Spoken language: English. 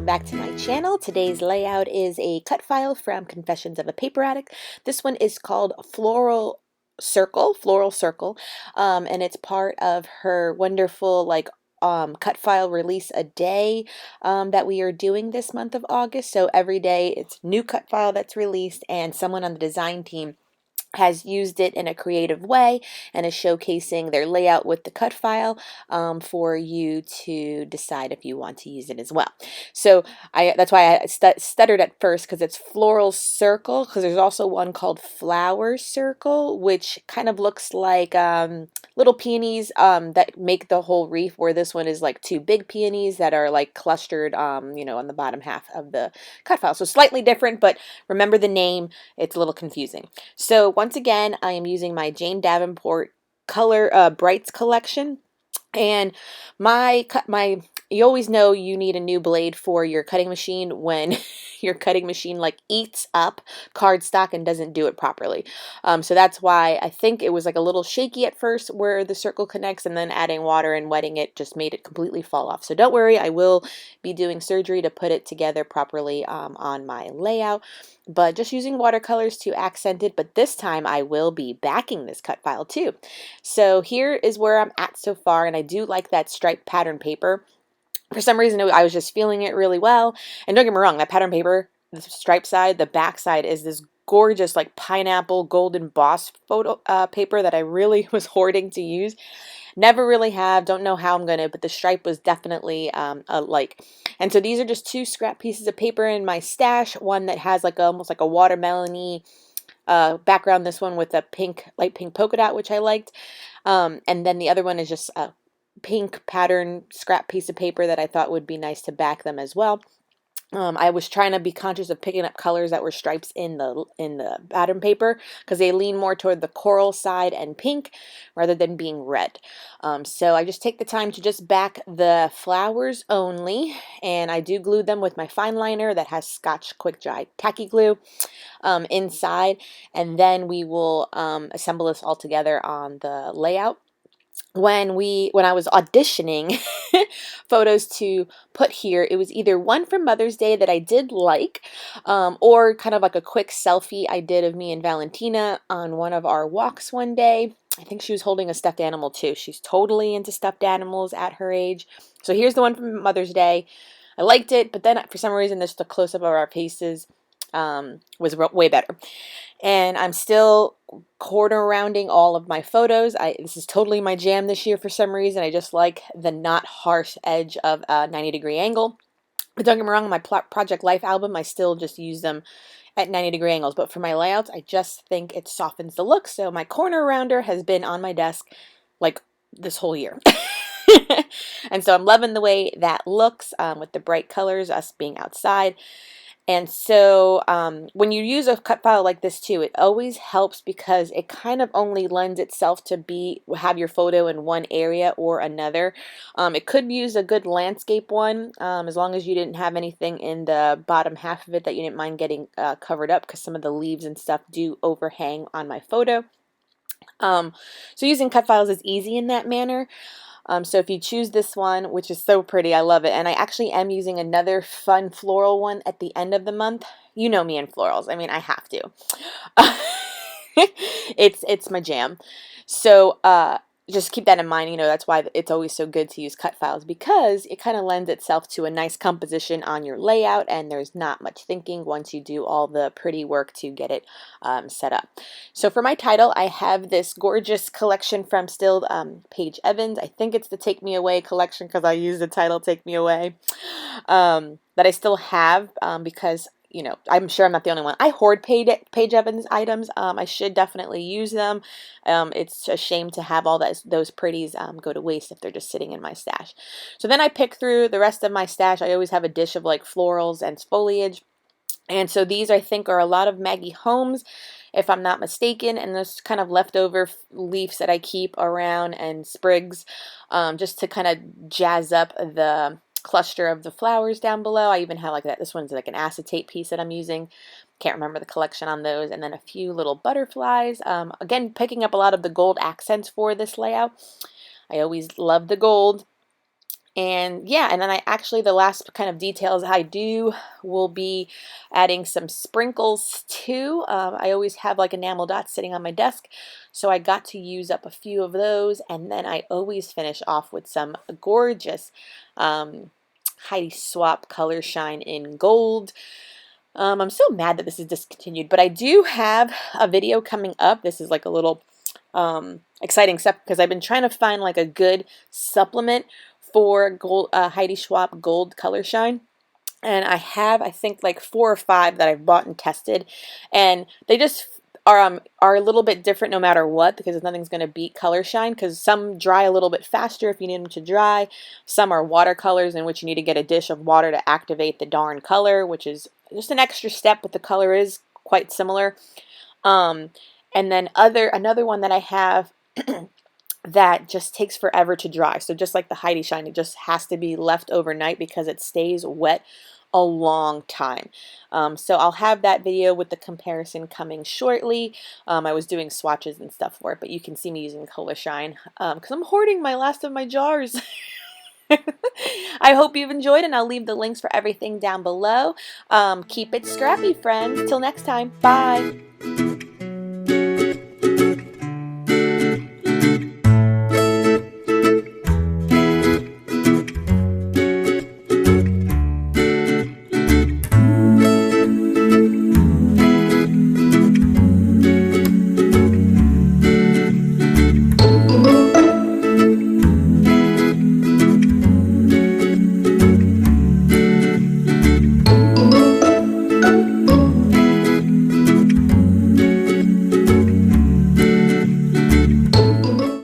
welcome back to my channel. Today's layout is a cut file from Confessions of a Paper Addict. This one is called Floral Circle, and it's part of her wonderful cut file release a day that we are doing this month of August. So every day it's a new cut file that's released, and someone on the design team has used it in a creative way and is showcasing their layout with the cut file for you to decide if you want to use it as well. So that's why I stuttered at first, because it's Floral Circle, because there's also one called Flower Circle, which kind of looks like little peonies that make the whole wreath, where this one is like two big peonies that are like clustered on the bottom half of the cut file. So slightly different, but remember the name, it's a little confusing. So once again, I am using my Jane Davenport Color Brights collection, and you always know you need a new blade for your cutting machine when your cutting machine like eats up cardstock and doesn't do it properly. So that's why I think it was like a little shaky at first where the circle connects, and then adding water and wetting it just made it completely fall off. So don't worry, I will be doing surgery to put it together properly on my layout, but just using watercolors to accent it. But this time I will be backing this cut file too. So here is where I'm at so far, and I do like that striped pattern paper. For some reason, I was just feeling it really well. And don't get me wrong, that pattern paper, the striped side, the back side is this gorgeous like pineapple golden boss photo paper that I really was hoarding to use. Never really have, don't know how I'm gonna, but the stripe was definitely a like. And so these are just two scrap pieces of paper in my stash. One that has like almost like a watermelon-y background, this one with a light pink polka dot, which I liked. And then the other one is just a pink pattern scrap piece of paper that I thought would be nice to back them as well. I was trying to be conscious of picking up colors that were stripes in the pattern paper, because they lean more toward the coral side and pink rather than being red. So I just take the time to just back the flowers only, and I do glue them with my fine liner that has Scotch Quick Dry tacky glue inside, and then we will assemble this all together on the layout. When I was auditioning photos to put here, it was either one from Mother's Day that I did like, or kind of like a quick selfie I did of me and Valentina on one of our walks one day. I think she was holding a stuffed animal too. She's totally into stuffed animals at her age. So here's the one from Mother's Day. I liked it, but then for some reason just the close-up of our faces was way better. And I'm still corner rounding all of my photos. This is totally my jam this year for some reason. I just like the not harsh edge of a 90-degree angle. But don't get me wrong, on my Project Life album, I still just use them at 90-degree angles. But for my layouts, I just think it softens the look. So my corner rounder has been on my desk like this whole year. And so I'm loving the way that looks with the bright colors, us being outside. And so when you use a cut file like this too, it always helps because it kind of only lends itself to have your photo in one area or another. It could use a good landscape one, as long as you didn't have anything in the bottom half of it that you didn't mind getting covered up, because some of the leaves and stuff do overhang on my photo. So using cut files is easy in that manner. So if you choose this one, which is so pretty, I love it. And I actually am using another fun floral one at the end of the month. You know me and florals. I mean, I have to. It's my jam. So just keep that in mind. That's why it's always so good to use cut files, because it kind of lends itself to a nice composition on your layout, and there's not much thinking once you do all the pretty work to get it set up. So for my title, I have this gorgeous collection from still Paige Evans. I think it's the Take Me Away collection, because I use the title Take Me Away, that I still have because I'm sure I'm not the only one. I hoard Paige Evans items. I should definitely use them. It's a shame to have all those pretties go to waste if they're just sitting in my stash. So then I pick through the rest of my stash. I always have a dish of like florals and foliage. And so these, I think, are a lot of Maggie Holmes, if I'm not mistaken, and those kind of leftover leaves that I keep around, and sprigs, just to kind of jazz up the cluster of the flowers down below. I even have like that. This one's like an acetate piece that I'm using. Can't remember the collection on those. And then a few little butterflies. Again, picking up a lot of the gold accents for this layout. I always love the gold. And yeah, and then I actually, the last kind of details I do will be adding some sprinkles too. I always have like enamel dots sitting on my desk, so I got to use up a few of those, and then I always finish off with some gorgeous Heidi Swapp Color Shine in Gold. I'm so mad that this is discontinued, but I do have a video coming up. This is like a little exciting step because I've been trying to find like a good supplement for gold, Heidi Swapp Gold Color Shine. And I have, I think, like 4 or 5 that I've bought and tested, and they just are a little bit different no matter what, because nothing's going to beat Color Shine, because some dry a little bit faster if you need them to dry. Some are watercolors in which you need to get a dish of water to activate the darn color, which is just an extra step, but the color is quite similar. Um, and then another one that I have that just takes forever to dry. So just like the Heidi Shine, it just has to be left overnight because it stays wet a long time. So I'll have that video with the comparison coming shortly. I was doing swatches and stuff for it, but you can see me using Color Shine because I'm hoarding my last of my jars. I hope you've enjoyed, and I'll leave the links for everything down below. Keep it scrappy, friends. Till next time. Bye.